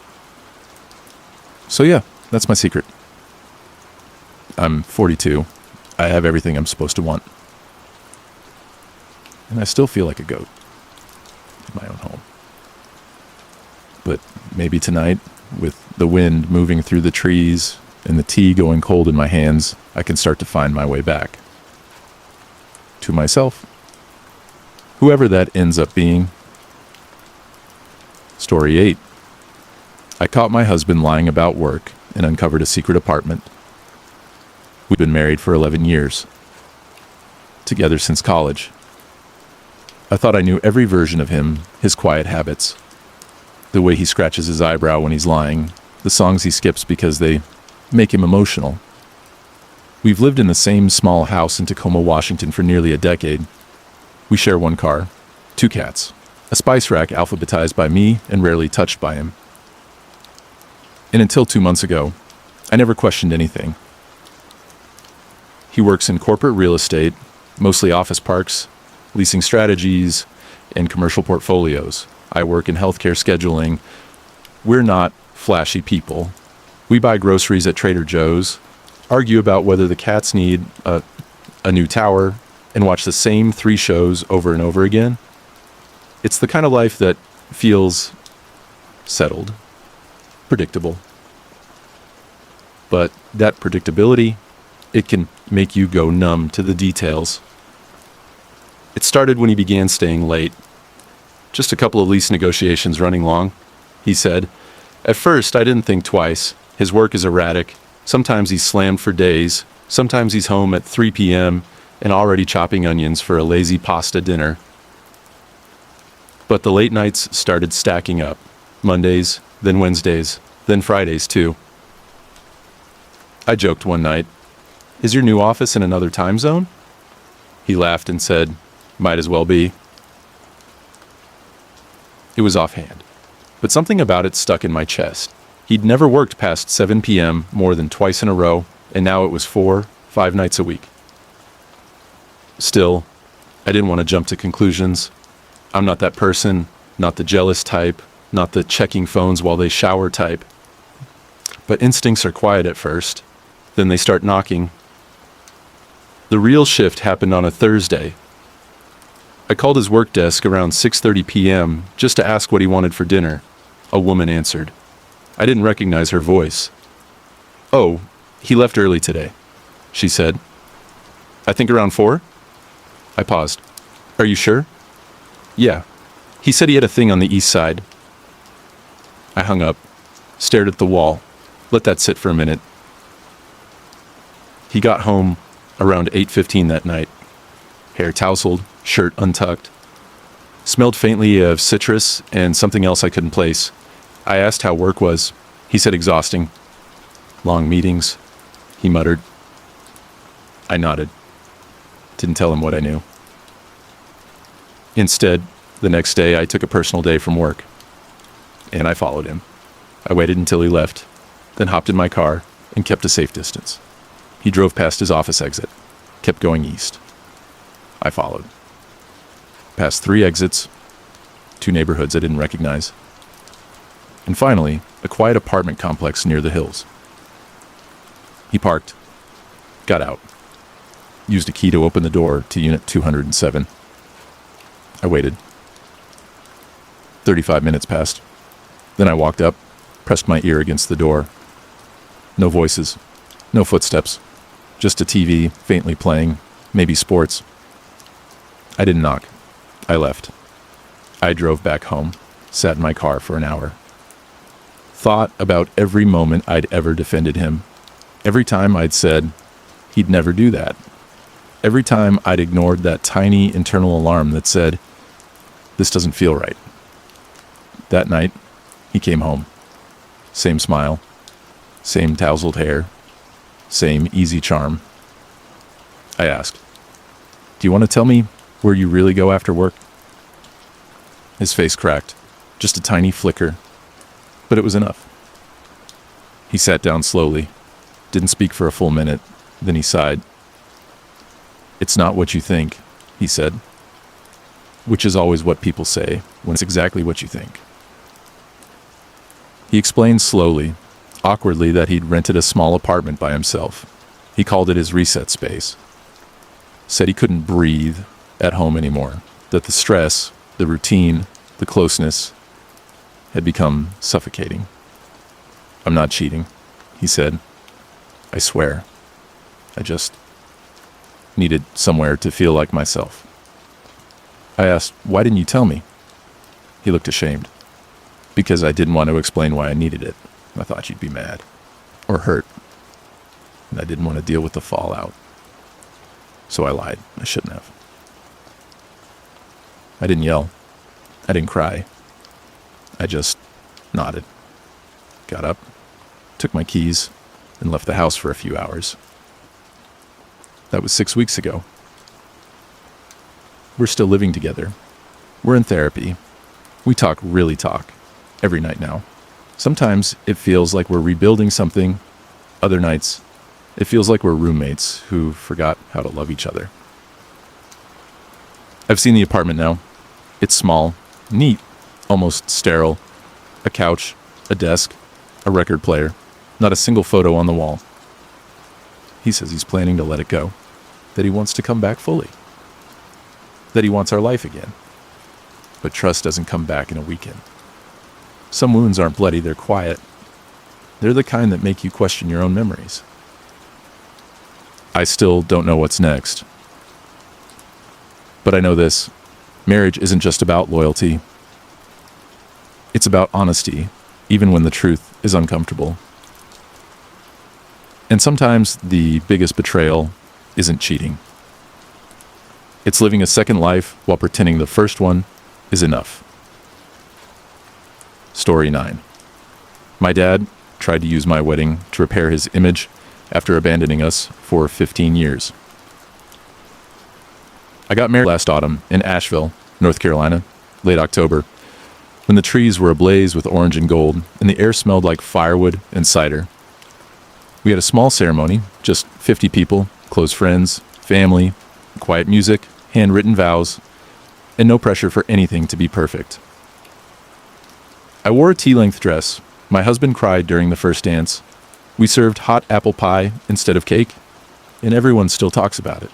So yeah, that's my secret. I'm 42. I have everything I'm supposed to want. And I still feel like a goat in my own home. But maybe tonight, with the wind moving through the trees and the tea going cold in my hands, I can start to find my way back. To myself. Whoever that ends up being. Story 8. I caught my husband lying about work and uncovered a secret apartment. We've been married for 11 years. Together since college. I thought I knew every version of him, his quiet habits. The way he scratches his eyebrow when he's lying. The songs he skips because they make him emotional. We've lived in the same small house in Tacoma, Washington for nearly a decade. We share one car, 2 cats, a spice rack alphabetized by me and rarely touched by him. And until 2 months ago, I never questioned anything. He works in corporate real estate, mostly office parks, leasing strategies, and commercial portfolios. I work in healthcare scheduling. We're not flashy people. We buy groceries at Trader Joe's. argue about whether the cats need a new tower, and watch the same 3 shows over and over again. It's the kind of life that feels settled, predictable. But that predictability, it can make you go numb to the details. It started when he began staying late. Just a couple of lease negotiations running long, he said. At first, I didn't think twice. His work is erratic. Sometimes he's slammed for days. Sometimes he's home at 3 p.m. and already chopping onions for a lazy pasta dinner. But the late nights started stacking up. Mondays, then Wednesdays, then Fridays too. I joked one night, "Is your new office in another time zone?" He laughed and said, "Might as well be." It was offhand, but something about it stuck in my chest. He'd never worked past 7 p.m. more than twice in a row, and now it was 4-5 nights a week. Still, I didn't want to jump to conclusions. I'm not that person, not the jealous type, not the checking phones while they shower type. But instincts are quiet at first, then they start knocking. The real shift happened on a Thursday. I called his work desk around 6:30 p.m. just to ask what he wanted for dinner. A woman answered. I didn't recognize her voice. "Oh, he left early today," she said. "I think around 4? I paused. "Are you sure?" "Yeah. He said he had a thing on the east side." I hung up, stared at the wall, let that sit for a minute. He got home around 8:15 that night. Hair tousled, shirt untucked. Smelled faintly of citrus and something else I couldn't place. I asked how work was. He said exhausting. "Long meetings," he muttered. I nodded. Didn't tell him what I knew. Instead, the next day I took a personal day from work. And I followed him. I waited until he left, then hopped in my car and kept a safe distance. He drove past his office exit, kept going east. I followed. Past 3 exits, 2 neighborhoods I didn't recognize. And finally, a quiet apartment complex near the hills. He parked, got out, used a key to open the door to unit 207. I waited. 35 minutes passed. Then I walked up, pressed my ear against the door. No voices, no footsteps, just a TV faintly playing, maybe sports. I didn't knock. I left. I drove back home, sat in my car for an hour. Thought about every moment I'd ever defended him. Every time I'd said, he'd never do that. Every time I'd ignored that tiny internal alarm that said, this doesn't feel right. That night, he came home. Same smile, same tousled hair, same easy charm. I asked, "Do you want to tell me where you really go after work?" His face cracked, just a tiny flicker, but it was enough. He sat down slowly, didn't speak for a full minute, then he sighed. "It's not what you think," he said, which is always what people say when it's exactly what you think. He explained slowly, awkwardly, that he'd rented a small apartment by himself. He called it his reset space. Said he couldn't breathe at home anymore, that the stress, the routine, the closeness had become suffocating. "I'm not cheating," he said. "I swear. I just needed somewhere to feel like myself." I asked, "Why didn't you tell me?" He looked ashamed. "Because I didn't want to explain why I needed it. I thought you'd be mad. Or hurt. And I didn't want to deal with the fallout. So I lied. I shouldn't have." I didn't yell. I didn't cry. I just nodded. Got up, took my keys, and left the house for a few hours. That was 6 weeks ago. We're still living together. We're in therapy. We really talk, every night now. Sometimes it feels like we're rebuilding something. Other nights, it feels like we're roommates who forgot how to love each other. I've seen the apartment now. It's small, neat, almost sterile. A couch, a desk, a record player. Not a single photo on the wall. He says he's planning to let it go, that he wants to come back fully, that he wants our life again. But trust doesn't come back in a weekend. Some wounds aren't bloody, they're quiet. They're the kind that make you question your own memories. I still don't know what's next. But I know this: marriage isn't just about loyalty. It's about honesty, even when the truth is uncomfortable. And sometimes the biggest betrayal isn't cheating. It's living a second life while pretending the first one is enough. Story 9. My dad tried to use my wedding to repair his image after abandoning us for 15 years. I got married last autumn in Asheville, North Carolina, late October, when the trees were ablaze with orange and gold and the air smelled like firewood and cider. We had a small ceremony, just 50 people, close friends, family, quiet music, handwritten vows, and no pressure for anything to be perfect. I wore a tea-length dress. My husband cried during the first dance. We served hot apple pie instead of cake, and everyone still talks about it.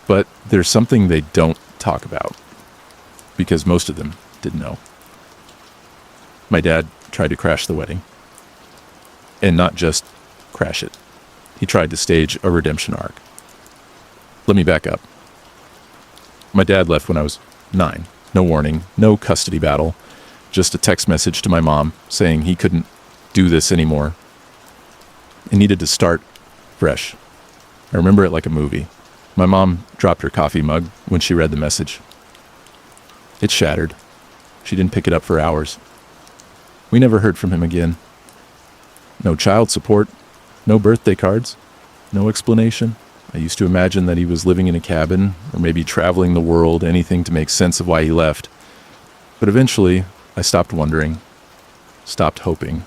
But there's something they don't talk about, because most of them didn't know. My dad tried to crash the wedding. And not just crash it. He tried to stage a redemption arc. Let me back up. My dad left when I was 9. No warning, no custody battle, just a text message to my mom saying he couldn't do this anymore and needed to start fresh. I remember it like a movie. My mom dropped her coffee mug when she read the message. It shattered. She didn't pick it up for hours. We never heard from him again. No child support, no birthday cards, no explanation. I used to imagine that he was living in a cabin or maybe traveling the world, anything to make sense of why he left. But eventually, I stopped wondering, stopped hoping.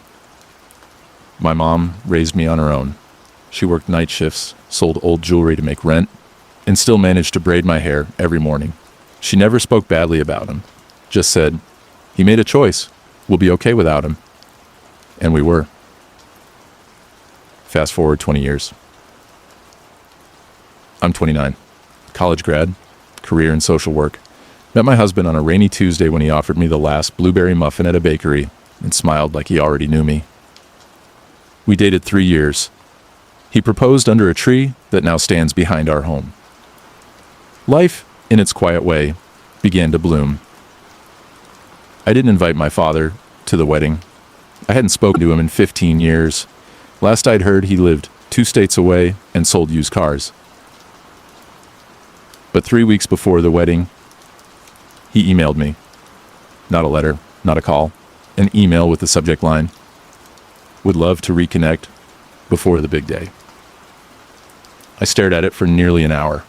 My mom raised me on her own. She worked night shifts, sold old jewelry to make rent, and still managed to braid my hair every morning. She never spoke badly about him, just said, "He made a choice. We'll be okay without him." And we were. Fast forward 20 years. I'm 29, college grad, career in social work. Met my husband on a rainy Tuesday when he offered me the last blueberry muffin at a bakery and smiled like he already knew me. We dated 3 years. He proposed under a tree that now stands behind our home. Life, in its quiet way, began to bloom. I didn't invite my father to the wedding. I hadn't spoken to him in 15 years. Last I'd heard, he lived 2 states away and sold used cars. But 3 weeks before the wedding, he emailed me. Not a letter, not a call. An email with the subject line, "Would love to reconnect before the big day." I stared at it for nearly an hour.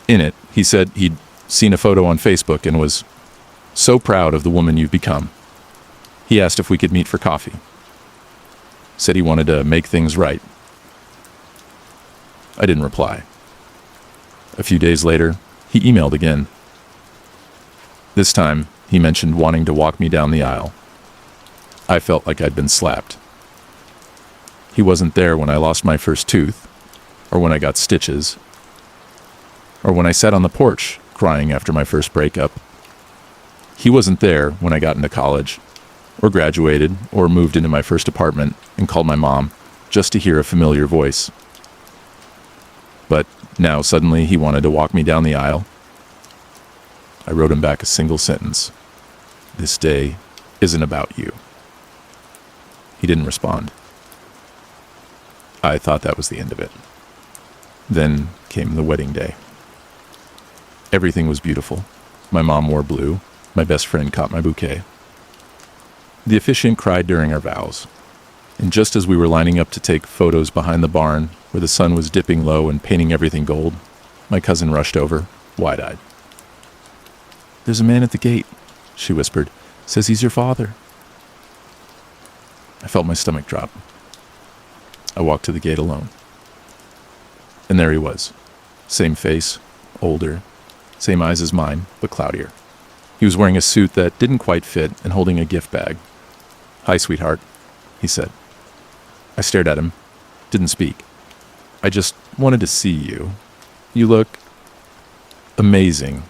In it, he said he'd seen a photo on Facebook and was so proud of the woman you've become. He asked if we could meet for coffee. Said he wanted to make things right. I didn't reply. A few days later, he emailed again. This time, he mentioned wanting to walk me down the aisle. I felt like I'd been slapped. He wasn't there when I lost my first tooth, or when I got stitches, or when I sat on the porch crying after my first breakup. He wasn't there when I got into college, or graduated, or moved into my first apartment and called my mom just to hear a familiar voice. But now suddenly he wanted to walk me down the aisle. I wrote him back a single sentence. "This day isn't about you." He didn't respond. I thought that was the end of it. Then came the wedding day. Everything was beautiful. My mom wore blue. My best friend caught my bouquet. The officiant cried during our vows. And just as we were lining up to take photos behind the barn, where the sun was dipping low and painting everything gold, my cousin rushed over, wide-eyed. "There's a man at the gate," she whispered. "Says he's your father." I felt my stomach drop. I walked to the gate alone. And there he was. Same face, older, same eyes as mine, but cloudier. He was wearing a suit that didn't quite fit and holding a gift bag. "Hi, sweetheart," he said. I stared at him, didn't speak. I just wanted to see you. You look amazing.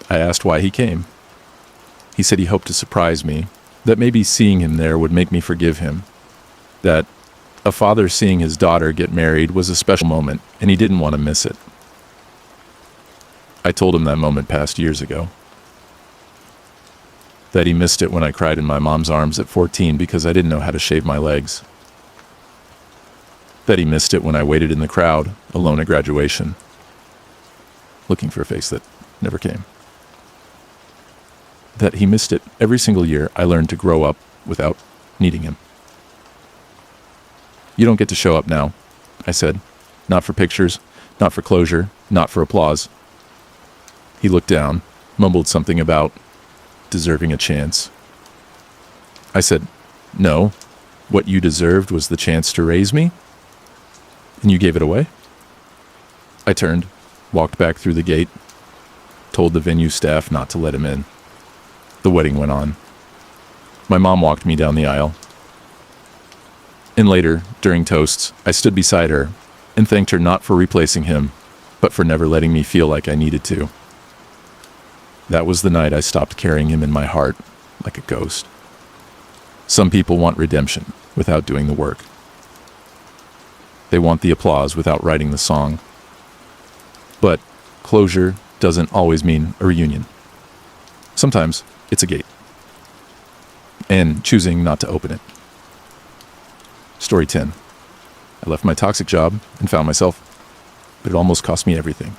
I asked why he came. He said he hoped to surprise me, that maybe seeing him there would make me forgive him, that a father seeing his daughter get married was a special moment, and he didn't want to miss it. I told him that moment passed years ago. That he missed it when I cried in my mom's arms at 14 because I didn't know how to shave my legs. That he missed it when I waited in the crowd, alone at graduation, looking for a face that never came. That he missed it every single year I learned to grow up without needing him. You don't get to show up now, I said. Not for pictures, not for closure, not for applause. He looked down, mumbled something about deserving a chance. I said, no, what you deserved was the chance to raise me, and you gave it away? I turned, walked back through the gate, told the venue staff not to let him in. The wedding went on. My mom walked me down the aisle. And later, during toasts, I stood beside her and thanked her not for replacing him, but for never letting me feel like I needed to. That was the night I stopped carrying him in my heart like a ghost. Some people want redemption without doing the work. They want the applause without writing the song. But closure doesn't always mean a reunion. Sometimes it's a gate. And choosing not to open it. Story 10. I left my toxic job and found myself, but it almost cost me everything.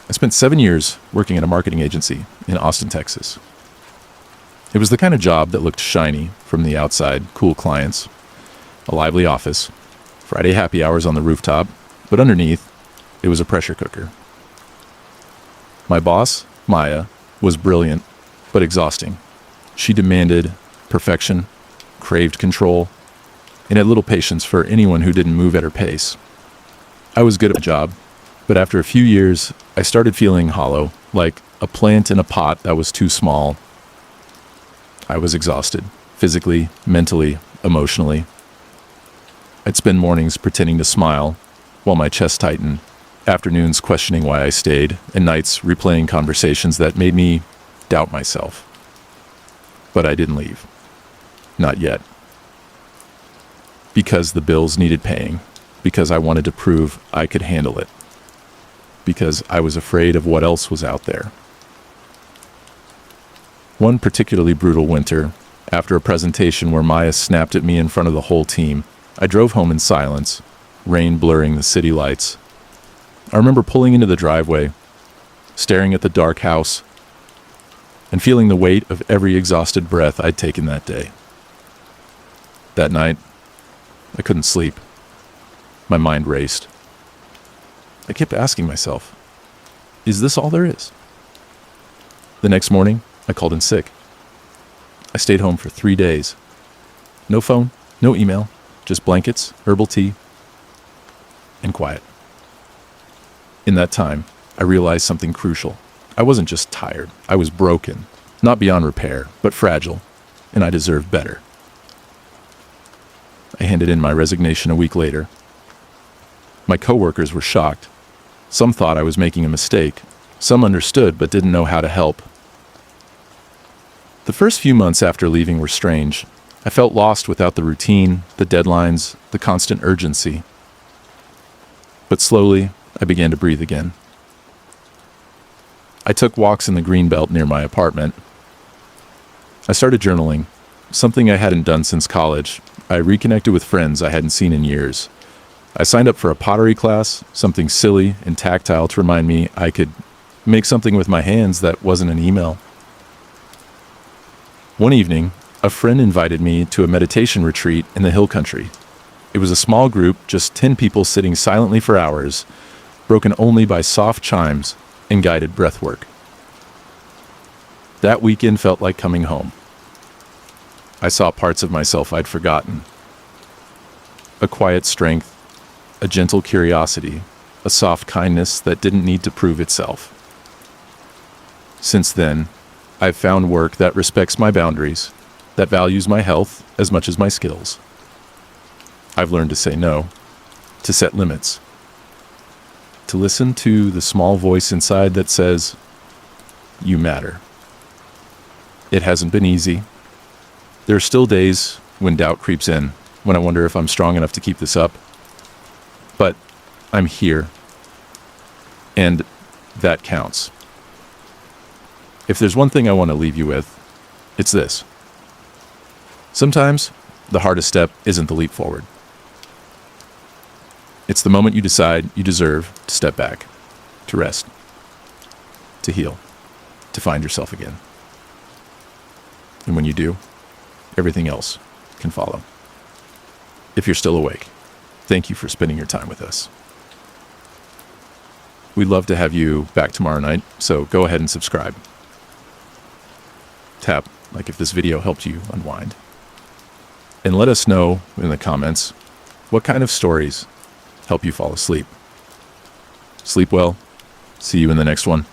I spent 7 years working at a marketing agency in Austin, Texas. It was the kind of job that looked shiny from the outside, cool clients, a lively office, Friday happy hours on the rooftop, but underneath, it was a pressure cooker. My boss, Maya, was brilliant, but exhausting. She demanded perfection, craved control, and had little patience for anyone who didn't move at her pace. I was good at my job, but after a few years, I started feeling hollow, like a plant in a pot that was too small. I was exhausted, physically, mentally, emotionally. I'd spend mornings pretending to smile while my chest tightened, afternoons questioning why I stayed, and nights replaying conversations that made me doubt myself. But I didn't leave. Not yet. Because the bills needed paying. Because I wanted to prove I could handle it. Because I was afraid of what else was out there. One particularly brutal winter, after a presentation where Maya snapped at me in front of the whole team, I drove home in silence, rain blurring the city lights. I remember pulling into the driveway, staring at the dark house, and feeling the weight of every exhausted breath I'd taken that day. That night, I couldn't sleep. My mind raced. I kept asking myself, is this all there is? The next morning, I called in sick. I stayed home for 3 days. No phone, no email, just blankets, herbal tea, and quiet. In that time, I realized something crucial. I wasn't just tired. I was broken, not beyond repair, but fragile, and I deserved better. I handed in my resignation a week later. My coworkers were shocked. Some thought I was making a mistake. Some understood but didn't know how to help. The first few months after leaving were strange. I felt lost without the routine, the deadlines, the constant urgency. But slowly, I began to breathe again. I took walks in the greenbelt near my apartment. I started journaling, something I hadn't done since college. I reconnected with friends I hadn't seen in years. I signed up for a pottery class, something silly and tactile to remind me I could make something with my hands that wasn't an email. One evening, a friend invited me to a meditation retreat in the hill country. It was a small group, just 10 people sitting silently for hours, broken only by soft chimes and guided breath work. That weekend felt like coming home. I saw parts of myself I'd forgotten. A quiet strength, a gentle curiosity, a soft kindness that didn't need to prove itself. Since then, I've found work that respects my boundaries, that values my health as much as my skills. I've learned to say no, to set limits, to listen to the small voice inside that says, you matter. It hasn't been easy. There are still days when doubt creeps in, when I wonder if I'm strong enough to keep this up. But I'm here, and that counts. If there's one thing I want to leave you with, it's this. Sometimes the hardest step isn't the leap forward. It's the moment you decide you deserve to step back, to rest, to heal, to find yourself again. And when you do, everything else can follow. If you're still awake, thank you for spending your time with us. We'd love to have you back tomorrow night, so go ahead and subscribe. Tap like if this video helped you unwind. And let us know in the comments what kind of stories help you fall asleep. Sleep well. See you in the next one.